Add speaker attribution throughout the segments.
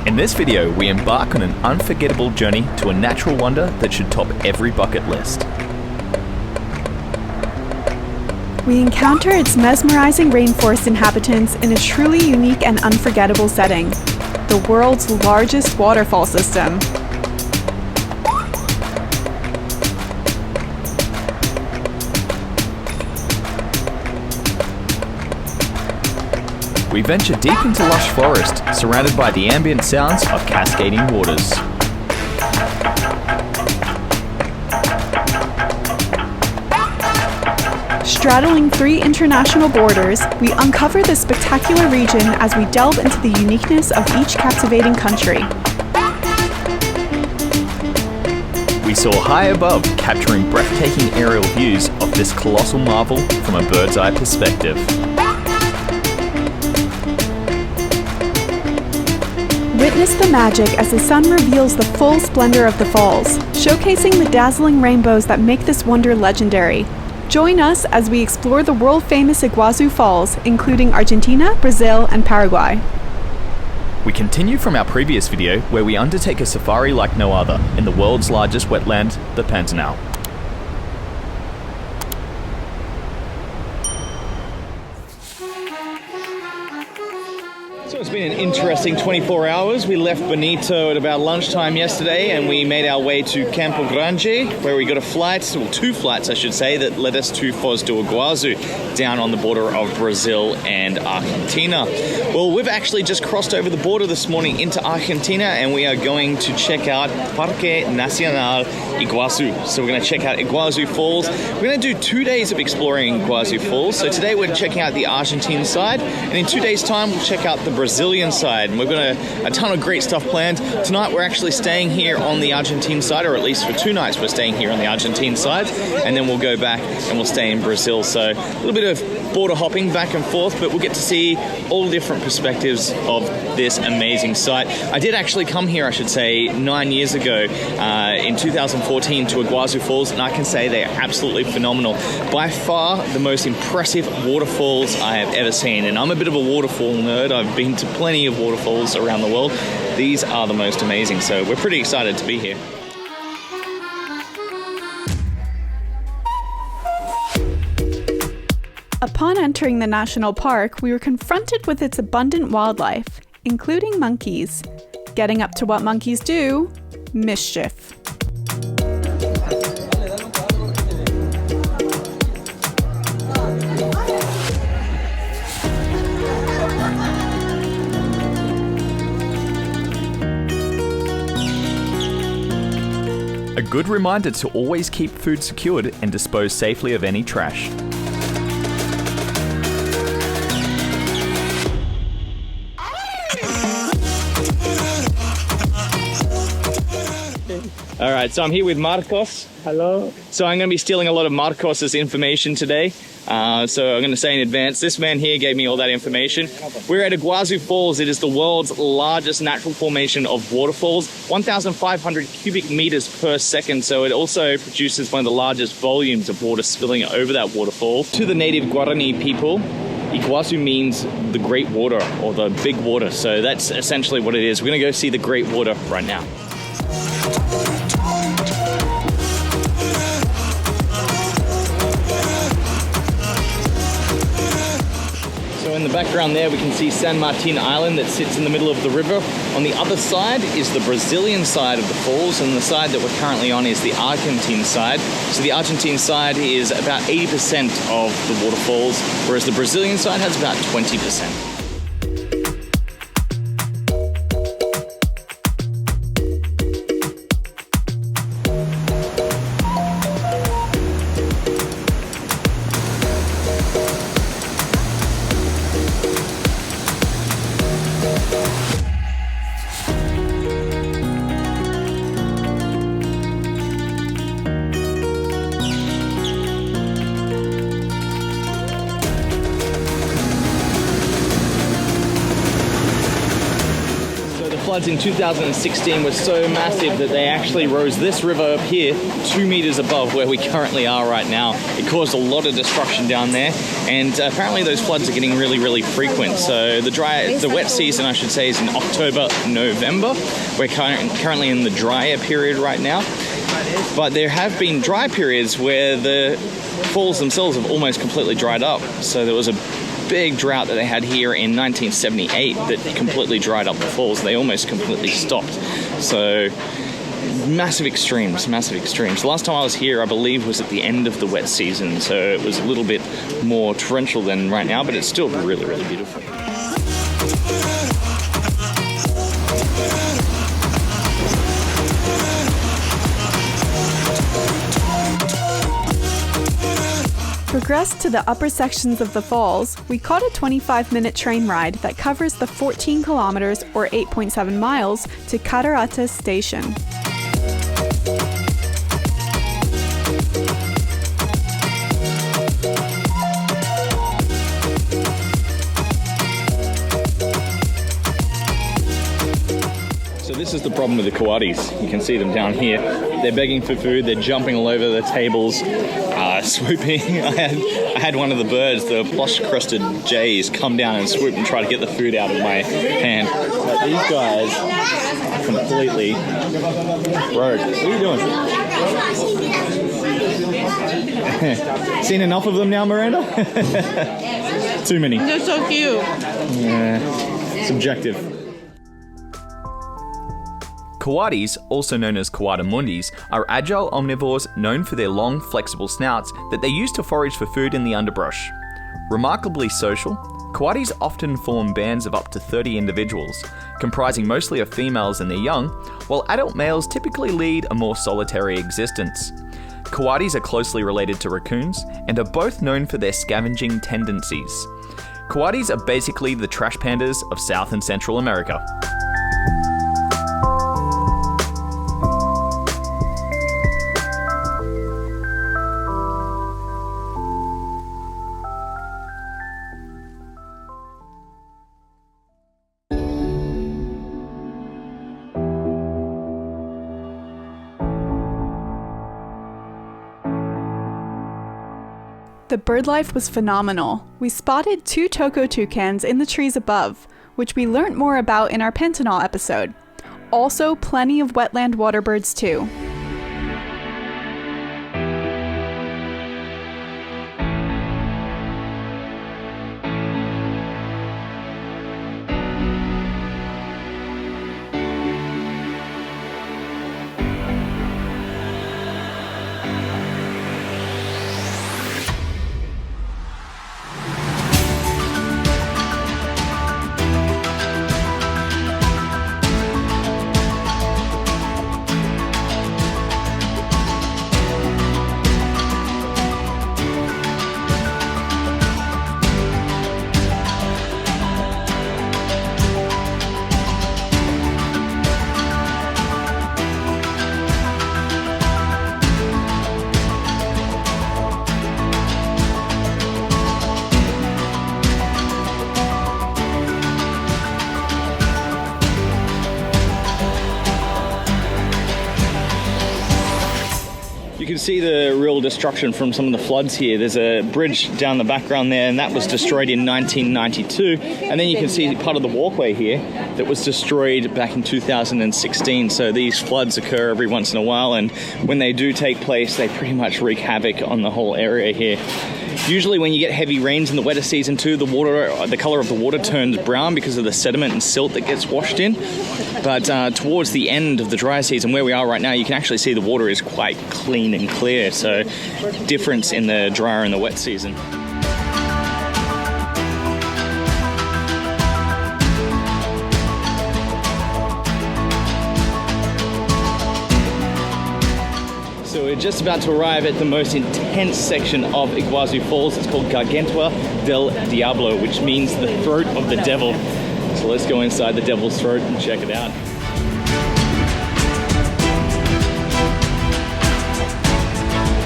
Speaker 1: In this video, we embark on an unforgettable journey to a natural wonder that should top every bucket list.
Speaker 2: We encounter its mesmerizing rainforest inhabitants in a truly unique and unforgettable setting, the world's largest waterfall system.
Speaker 1: We venture deep into lush forest, surrounded by the ambient sounds of cascading waters.
Speaker 2: Straddling 3 international borders, we uncover this spectacular region as we delve into the uniqueness of each captivating country.
Speaker 1: We soar high above, capturing breathtaking aerial views of this colossal marvel from a bird's eye perspective.
Speaker 2: Witness the magic as the sun reveals the full splendor of the falls, showcasing the dazzling rainbows that make this wonder legendary. Join us as we explore the world-famous Iguazu Falls, including Argentina, Brazil, and Paraguay.
Speaker 1: We continue from our previous video where we undertake a safari like no other in the world's largest wetland, the Pantanal.
Speaker 3: So it's been an interesting 24 hours. We left Bonito at about lunchtime yesterday and we made our way to Campo Grande, where we got a flight, well 2 flights I should say, that led us to Foz do Iguazu, down on the border of Brazil and Argentina. Well, we've actually just crossed over the border this morning into Argentina and we are going to check out Parque Nacional Iguazu. So we're going to check out Iguazu Falls. We're going to do 2 days of exploring Iguazu Falls. So today we're checking out the Argentine side, and in 2 days time we'll check out the Brazilian side, and we've got a ton of great stuff planned. Tonight we're actually staying here on the Argentine side, or at least for 2 nights we're staying here on the Argentine side, and then we'll go back and we'll stay in Brazil. So a little bit of border hopping back and forth, but we'll get to see all different perspectives of this amazing site. I did actually come here, I should say, 9 years ago in 2014 to Iguazu Falls, and I can say they are absolutely phenomenal. By far the most impressive waterfalls I have ever seen, and I'm a bit of a waterfall nerd. I've been to plenty of waterfalls around the world. These are the most amazing, so we're pretty excited to be here.
Speaker 2: Upon entering the national park, we were confronted with its abundant wildlife, including monkeys. Getting up to what monkeys do: mischief.
Speaker 1: A good reminder to always keep food secured and dispose safely of any trash.
Speaker 3: All right, so I'm here with Marcos.
Speaker 4: Hello.
Speaker 3: So I'm going to be stealing a lot of Marcos's information today. So I'm going to say in advance, this man here gave me all that information. We're at Iguazu Falls. It is the world's largest natural formation of waterfalls, 1,500 cubic meters per second. So it also produces one of the largest volumes of water spilling over that waterfall. To the native Guarani people, Iguazu means the great water or the big water. So that's essentially what it is. We're going to go see the great water right now. In the background there we can see San Martin Island that sits in the middle of the river. On the other side is the Brazilian side of the falls, and the side that we're currently on is the Argentine side. So the Argentine side is about 80% of the waterfalls, whereas the Brazilian side has about 20%. floods in 2016 were so massive that they actually rose this river up here 2 meters above where we currently are right now. It caused a lot of destruction down there, and apparently those floods are getting really, really frequent. So the wet season, I should say, is in October, November. We're currently in the drier period right now. But there have been dry periods where the falls themselves have almost completely dried up. So there was a big drought that they had here in 1978 that completely dried up the falls. They almost completely stopped. So massive extremes, massive extremes. The last time I was here, I believe, was at the end of the wet season. So it was a little bit more torrential than right now, but it's still really, really beautiful.
Speaker 2: Progressed to the upper sections of the falls, we caught a 25-minute train ride that covers the 14 kilometers or 8.7 miles to Cataratas Station.
Speaker 3: This is the problem with the coatis. You can see them down here. They're begging for food. They're jumping all over the tables, swooping. I had one of the birds, the plush-crested jays, come down and swoop and try to get the food out of my hand. But these guys are completely rogue. What are you doing? Seen enough of them now, Miranda? Too many.
Speaker 4: They're so cute.
Speaker 3: Yeah, subjective.
Speaker 1: Coatis, also known as coatimundis, are agile omnivores known for their long, flexible snouts that they use to forage for food in the underbrush. Remarkably social, coatis often form bands of up to 30 individuals, comprising mostly of females and their young, while adult males typically lead a more solitary existence. Coatis are closely related to raccoons and are both known for their scavenging tendencies. Coatis are basically the trash pandas of South and Central America.
Speaker 2: The bird life was phenomenal. We spotted 2 toco toucans in the trees above, which we learnt more about in our pentanol episode. Also, plenty of wetland waterbirds too.
Speaker 3: You can see the real destruction from some of the floods here. There's a bridge down the background there, and that was destroyed in 1992. And then you can see part of the walkway here that was destroyed back in 2016. So these floods occur every once in a while, and when they do take place, they pretty much wreak havoc on the whole area here. Usually when you get heavy rains in the wetter season too, the color of the water turns brown because of the sediment and silt that gets washed in. But towards the end of the dry season, where we are right now, you can actually see the water is quite clean and clear. So difference in the drier and the wet season. So we're just about to arrive at the most intense section of Iguazu Falls. It's called Garganta del Diablo, which means the throat of the devil. So let's go inside the devil's throat and check it out.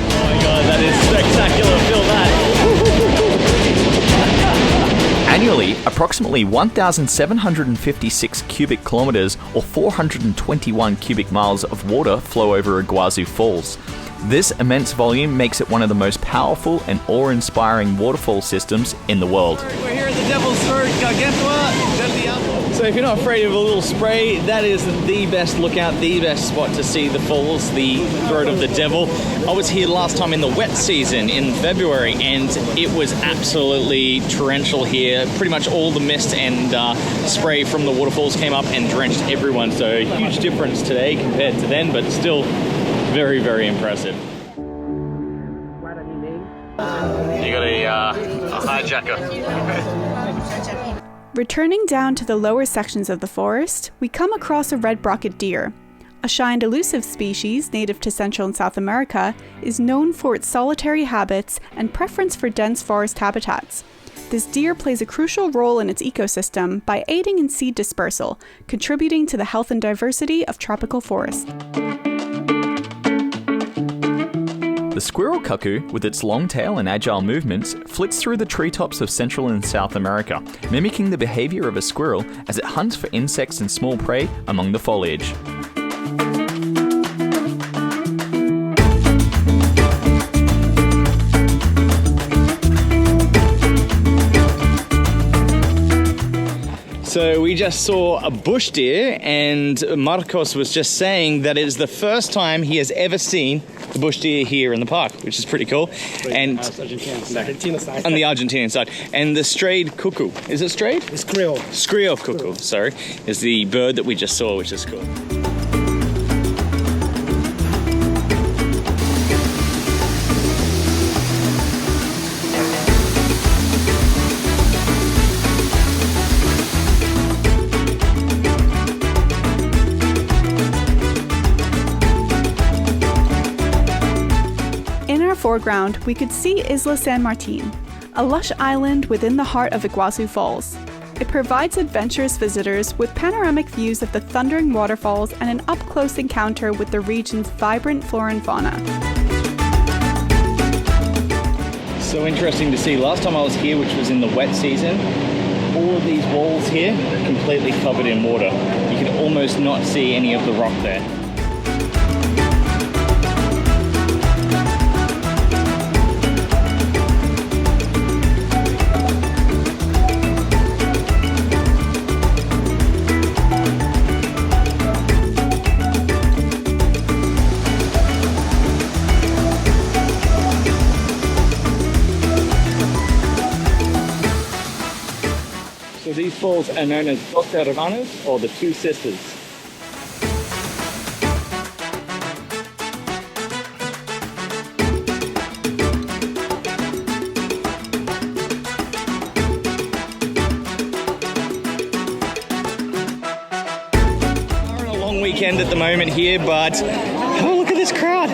Speaker 3: Oh my god, that is spectacular. Feel that.
Speaker 1: Annually, approximately 1,756 cubic kilometers or 421 cubic miles of water flow over Iguazu Falls. This immense volume makes it one of the most powerful and awe-inspiring waterfall systems in the world.
Speaker 3: We're here at the Devil's Throat, Garganta del Diablo. So if you're not afraid of a little spray, that is the best lookout, the best spot to see the falls, the Throat of the Devil. I was here last time in the wet season in February, and it was absolutely torrential here. Pretty much all the mist and spray from the waterfalls came up and drenched everyone. So a huge difference today compared to then, but still very, very impressive. You got a hijacker.
Speaker 2: Returning down to the lower sections of the forest, we come across a red brocket deer. A shy and elusive species native to Central and South America, is known for its solitary habits and preference for dense forest habitats. This deer plays a crucial role in its ecosystem by aiding in seed dispersal, contributing to the health and diversity of tropical forests.
Speaker 1: The squirrel cuckoo, with its long tail and agile movements, flits through the treetops of Central and South America, mimicking the behavior of a squirrel as it hunts for insects and small prey among the foliage.
Speaker 3: So we just saw a bush deer, and Marcos was just saying that it is the first time he has ever seen the bush deer here in the park, which is pretty cool. And on the Argentinian side. And the strayed cuckoo. Is it strayed?
Speaker 4: It's Creole.
Speaker 3: Creole cuckoo, sorry, is the bird that we just saw, which is cool.
Speaker 2: Foreground, we could see Isla San Martin, a lush island within the heart of Iguazu Falls. It provides adventurous visitors with panoramic views of the thundering waterfalls and an up-close encounter with the region's vibrant flora and fauna.
Speaker 3: So interesting to see. Last time I was here, which was in the wet season, all of these walls here are completely covered in water. You can almost not see any of the rock there. So these falls are known as Dos Hermanas, or the Two Sisters. We're on a long weekend at the moment here, but oh, look at this crowd.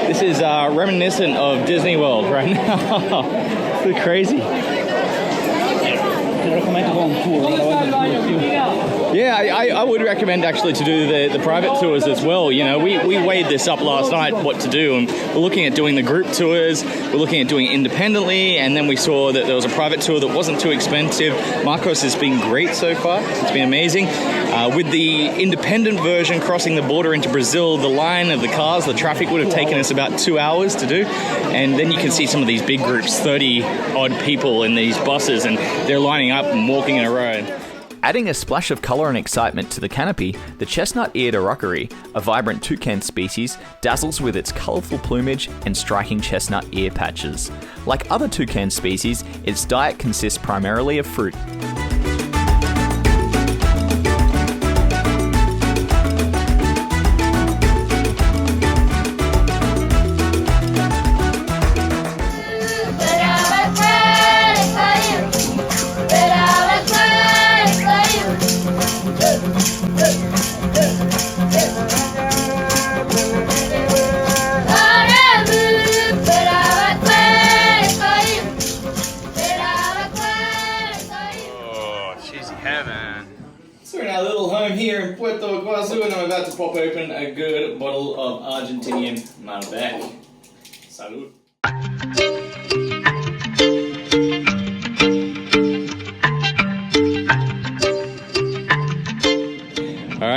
Speaker 3: This is reminiscent of Disney World right now. It's crazy. Yeah, I would recommend actually to do the private tours as well. You know, we weighed this up last night what to do, and we're looking at doing the group tours, we're looking at doing it independently, and then we saw that there was a private tour that wasn't too expensive. Marcos has been great so far, it's been amazing. With the independent version crossing the border into Brazil, the line of the cars, the traffic would have taken us about 2 hours to do, and then you can see some of these big groups, 30 odd people in these buses, and they're lining up and walking in a row.
Speaker 1: Adding a splash of colour and excitement to the canopy, the chestnut-eared Aracari, a vibrant toucan species, dazzles with its colourful plumage and striking chestnut ear patches. Like other toucan species, its diet consists primarily of fruit.
Speaker 3: So we're in our little home here in Puerto Iguazu, and I'm about to pop open a good bottle of Argentinian Malbec. Salud.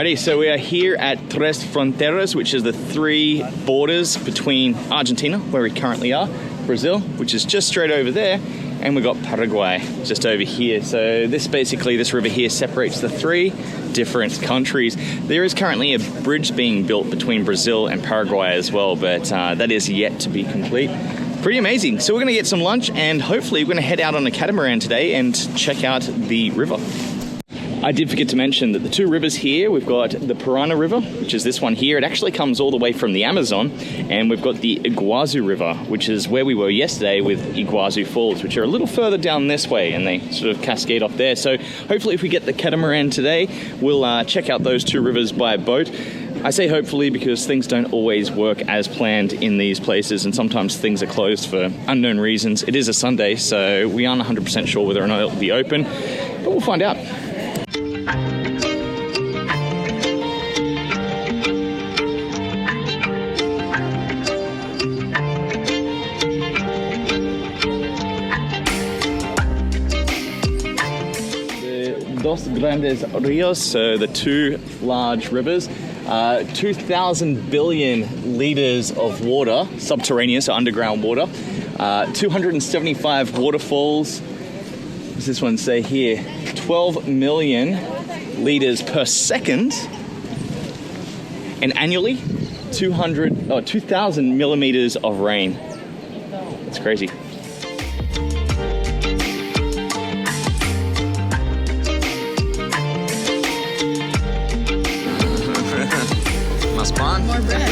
Speaker 3: Alrighty, so we are here at Tres Fronteras, which is the 3 borders between Argentina, where we currently are, Brazil, which is just straight over there, and we've got Paraguay just over here. So this river here separates the 3 different countries. There is currently a bridge being built between Brazil and Paraguay as well, but that is yet to be complete. Pretty amazing. So we're going to get some lunch, and hopefully we're going to head out on a catamaran today and check out the river. I did forget to mention that the 2 rivers here, we've got the Paraná River, which is this one here. It actually comes all the way from the Amazon, and we've got the Iguazu River, which is where we were yesterday with Iguazu Falls, which are a little further down this way, and they sort of cascade off there. So hopefully if we get the catamaran today, we'll check out those 2 rivers by boat. I say hopefully because things don't always work as planned in these places, and sometimes things are closed for unknown reasons. It is a Sunday, so we aren't 100% sure whether or not it'll be open, but we'll find out. Dos grandes rios, so the 2 large rivers, 2,000 billion liters of water, subterraneous, so underground water, 275 waterfalls. What does this one say here? 12 million liters per second, and annually 2,000 millimeters of rain. That's crazy.
Speaker 1: More bread. I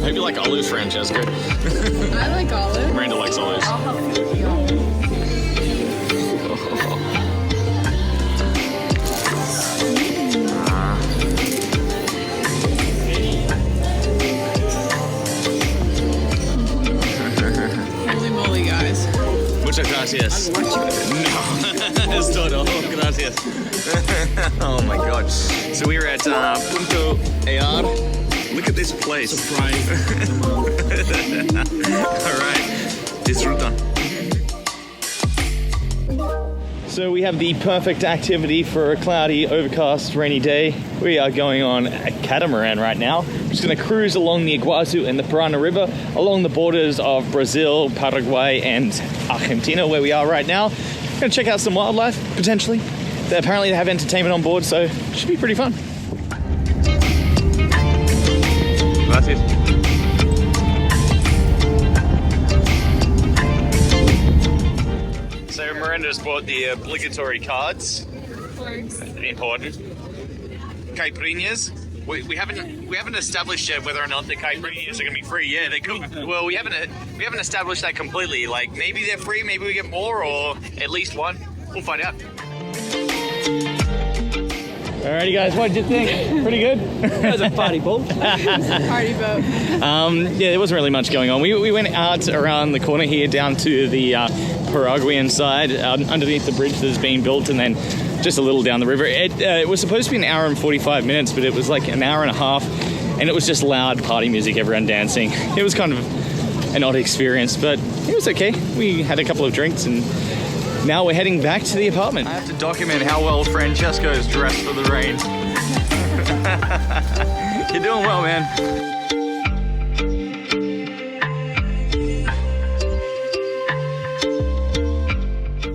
Speaker 1: hope you like olives, Francesca.
Speaker 4: I like olives.
Speaker 1: Miranda likes olives.
Speaker 4: I'll help you with the olives. Holy moly, guys.
Speaker 1: Muchas gracias. No, es todo. Gracias. Oh my god. So we're at Punto Ayar. Look at this place. Surprise. Alright. Disfruta.
Speaker 3: So we have the perfect activity for a cloudy, overcast, rainy day. We are going on a catamaran right now. We're just going to cruise along the Iguazu and the Paraná River, along the borders of Brazil, Paraguay, and Argentina, where we are right now. We're going to check out some wildlife, potentially. Apparently they have entertainment on board, so it should be pretty fun. Gracias. So Miranda's bought the obligatory cards. Important. Caipirinhas. We haven't established yet whether or not the caipirinhas are going to be free. Yeah, they could. Well, we haven't established that completely. Like maybe they're free, maybe we get more, or at least one. We'll find out. Alrighty, guys, what did you think? Pretty good.
Speaker 5: That was a party boat.
Speaker 4: Party boat.
Speaker 3: Yeah, there wasn't really much going on. We went out around the corner here down to the Paraguayan side, underneath the bridge that's being built, and then just a little down the river. It was supposed to be an hour and 45 minutes, but it was like an hour and a half, and it was just loud party music, everyone dancing. It was kind of an odd experience, but it was okay. We had a couple of drinks, and now we're heading back to the apartment. I have to document how well Francesco is dressed for the rain. You're doing well, man.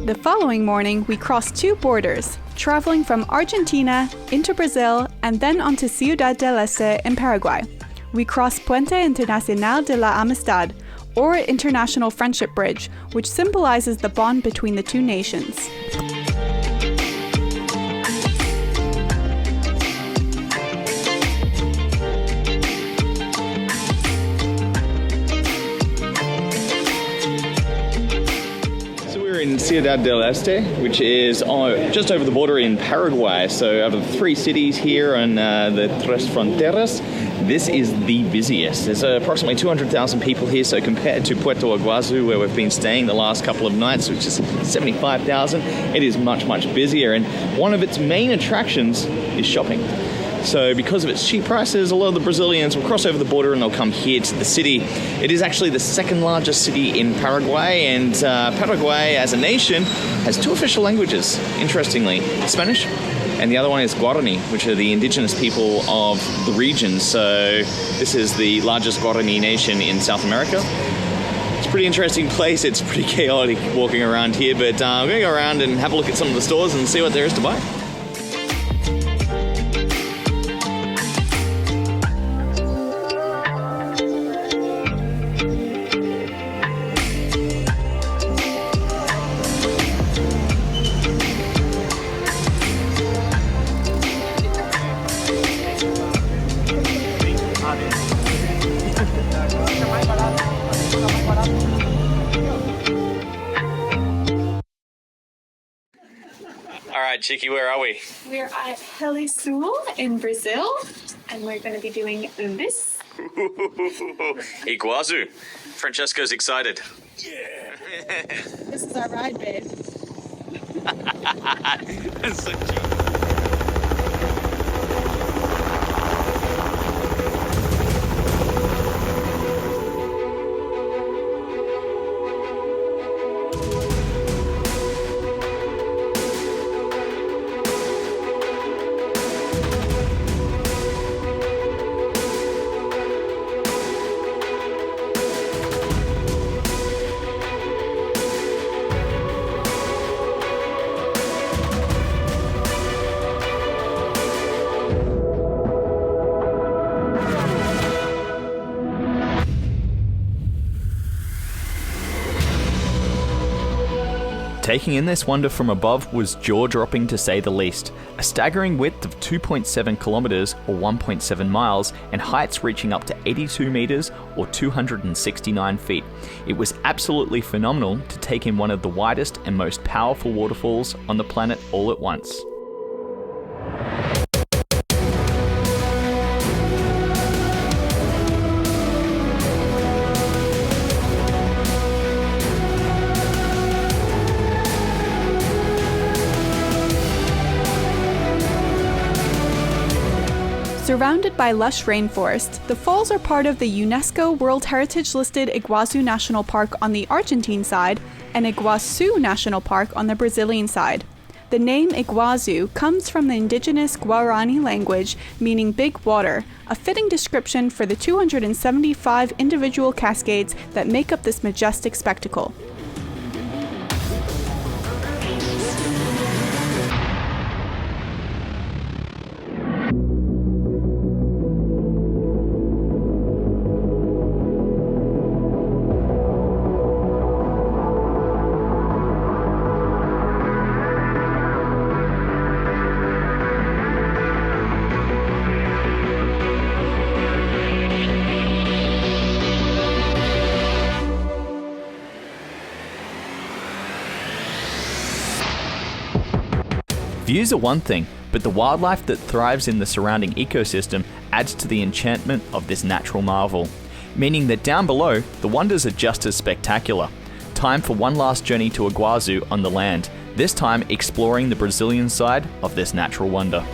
Speaker 2: The following morning, we crossed 2 borders, traveling from Argentina into Brazil and then onto Ciudad del Este in Paraguay. We crossed Puente Internacional de la Amistad, or International Friendship Bridge, which symbolizes the bond between the 2 nations.
Speaker 3: In Ciudad del Este, which is just over the border in Paraguay. So out of the 3 cities here on the Tres Fronteras, this is the busiest. There's approximately 200,000 people here, so compared to Puerto Iguazu, where we've been staying the last couple of nights, which is 75,000, it is much, much busier. And one of its main attractions is shopping. So because of its cheap prices, a lot of the Brazilians will cross over the border and they'll come here to the city. It is actually the second largest city in Paraguay, and Paraguay as a nation has two official languages, interestingly, Spanish, and the other one is Guarani, which are the indigenous people of the region. So this is the largest Guarani nation in South America. It's a pretty interesting place. It's pretty chaotic walking around here, but I'm going to go around and have a look at some of the stores and see what there is to buy. All right, Chicky, where are we?
Speaker 2: We're at Iguazu in Brazil, and we're going to be doing this.
Speaker 3: Iguazu. Francesco's excited.
Speaker 4: Yeah. This is our ride, babe.
Speaker 3: That's so cute. Taking in this wonder from above was jaw-dropping to say the least. A staggering width of 2.7 kilometers or 1.7 miles and heights reaching up to 82 meters or 269 feet. It was absolutely phenomenal to take in one of the widest and most powerful waterfalls on the planet all at once.
Speaker 2: Surrounded by lush rainforest, the falls are part of the UNESCO World Heritage listed Iguazu National Park on the Argentine side and Iguassu National Park on the Brazilian side. The name Iguazu comes from the indigenous Guarani language meaning big water, a fitting description for the 275 individual cascades that make up this majestic spectacle.
Speaker 1: Views are one thing, but the wildlife that thrives in the surrounding ecosystem adds to the enchantment of this natural marvel, meaning that down below, the wonders are just as spectacular. Time for one last journey to Iguazu on the land, this time exploring the Brazilian side of this natural wonder.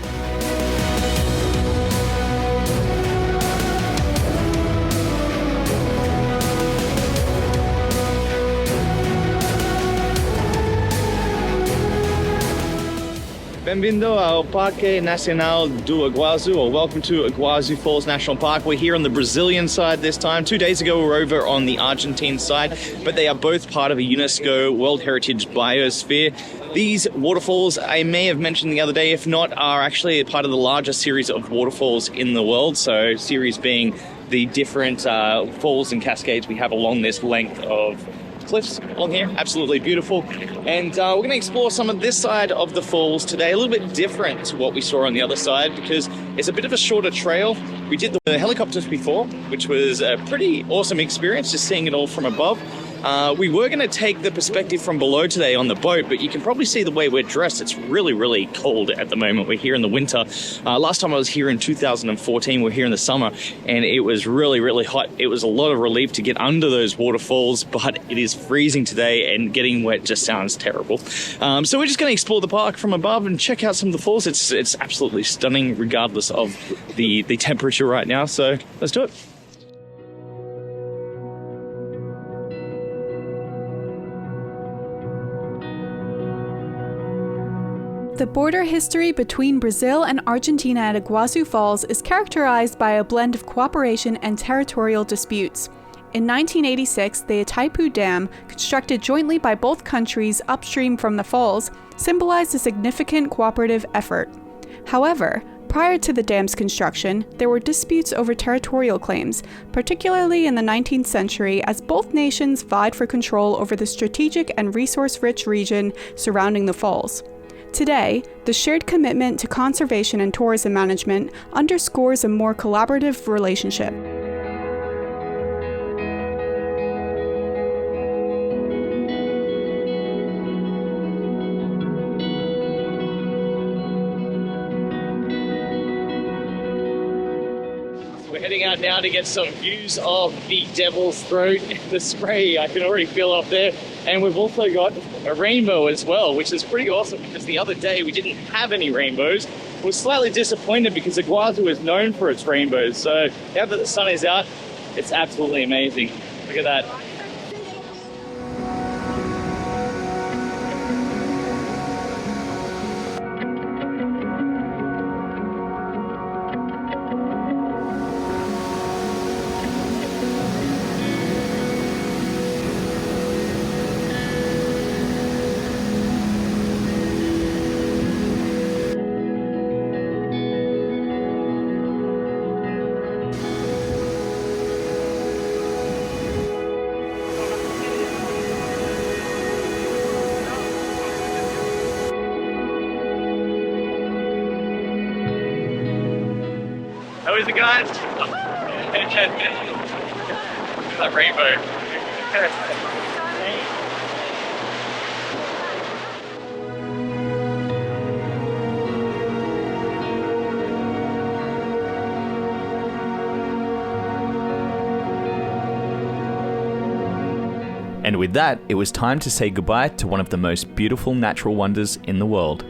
Speaker 3: Bem-vindo ao Parque Nacional do Iguazu, or welcome to Iguazu Falls National Park. We're here on the Brazilian side this time. 2 days ago we were over on the Argentine side, but they are both part of a UNESCO World Heritage Biosphere. These waterfalls, I may have mentioned the other day, if not, are actually a part of the largest series of waterfalls in the world. So series being the different falls and cascades we have along this length of cliffs along here. Absolutely beautiful. And we're going to explore some of this side of the falls today, a little bit different to what we saw on the other side because it's a bit of a shorter trail. We did the helicopters before, which was a pretty awesome experience, just seeing it all from above. We were going to take the perspective from below today on the boat, but you can probably see the way we're dressed. It's really, really cold at the moment. We're here in the winter. Last time I was here in 2014, we're here in the summer, and it was really, really hot. It was a lot of relief to get under those waterfalls, but it is freezing today, and getting wet just sounds terrible. So we're just going to explore the park from above and check out some of the falls. It's absolutely stunning regardless of the temperature right now, so let's do it.
Speaker 2: The border history between Brazil and Argentina at Iguazu Falls is characterized by a blend of cooperation and territorial disputes. In 1986, the Itaipu Dam, constructed jointly by both countries upstream from the falls, symbolized a significant cooperative effort. However, prior to the dam's construction, there were disputes over territorial claims, particularly in the 19th century, as both nations vied for control over the strategic and resource-rich region surrounding the falls. Today, the shared commitment to conservation and tourism management underscores a more collaborative relationship.
Speaker 3: We're heading out now to get some views of the Devil's Throat. The spray I can already feel up there. And we've also got a rainbow as well, which is pretty awesome because the other day we didn't have any rainbows. I was slightly disappointed because Iguazu is known for its rainbows. So now that the sun is out, it's absolutely amazing. Look at that. How is it, guys? That rainbow.
Speaker 1: And with that, it was time to say goodbye to one of the most beautiful natural wonders in the world.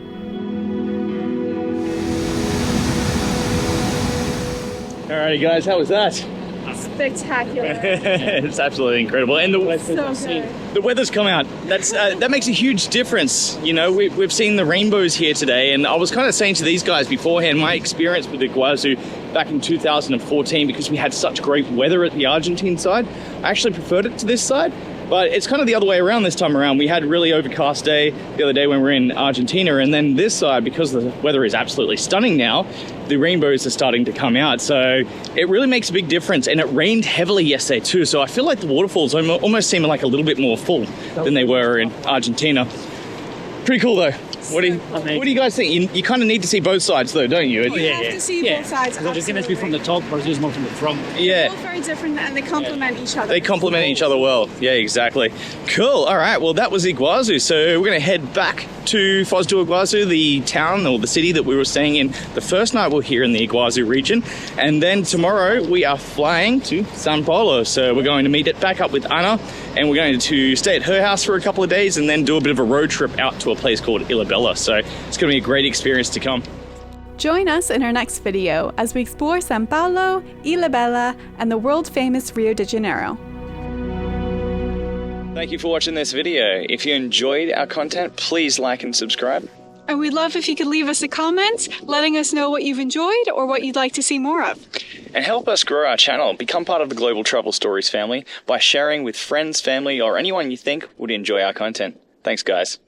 Speaker 3: Alrighty guys, how was that?
Speaker 4: Spectacular.
Speaker 3: It's absolutely incredible. And the weather's come out. That makes a huge difference. You know, we've seen the rainbows here today, and I was kind of saying to these guys beforehand, my experience with Iguazu back in 2014, because we had such great weather at the Argentine side, I actually preferred it to this side. But it's kind of the other way around this time around. We had a really overcast day the other day when we were in Argentina, and then this side, because the weather is absolutely stunning now, the rainbows are starting to come out. So it really makes a big difference, and it rained heavily yesterday too. So I feel like the waterfalls almost seem like a little bit more full than they were in Argentina. Pretty cool though. What do you guys think? You kind of need to see both sides though, don't you?
Speaker 4: You have to see both sides.
Speaker 5: Because Argentina is from the top, Brazil is more from the front.
Speaker 3: Yeah.
Speaker 4: They're both very different and they complement each other.
Speaker 3: They complement each other well. Yeah, exactly. Cool. All right. Well, that was Iguazu. So we're going to head back to Foz do Iguazu, the town or the city that we were staying in the first night we're here in the Iguazu region. And then tomorrow we are flying to Sao Paulo. So we're going to meet it back up with Anna, and we're going to stay at her house for a couple of days and then do a bit of a road trip out to a place called Ilhabela. So it's going to be a great experience to come.
Speaker 2: Join us in our next video as we explore São Paulo, Ilhabela, and the world-famous Rio de Janeiro.
Speaker 3: Thank you for watching this video. If you enjoyed our content, please like and subscribe.
Speaker 4: And we'd love if you could leave us a comment letting us know what you've enjoyed or what you'd like to see more of.
Speaker 3: And help us grow our channel. Become part of the Global Travel Stories family by sharing with friends, family, or anyone you think would enjoy our content. Thanks, guys.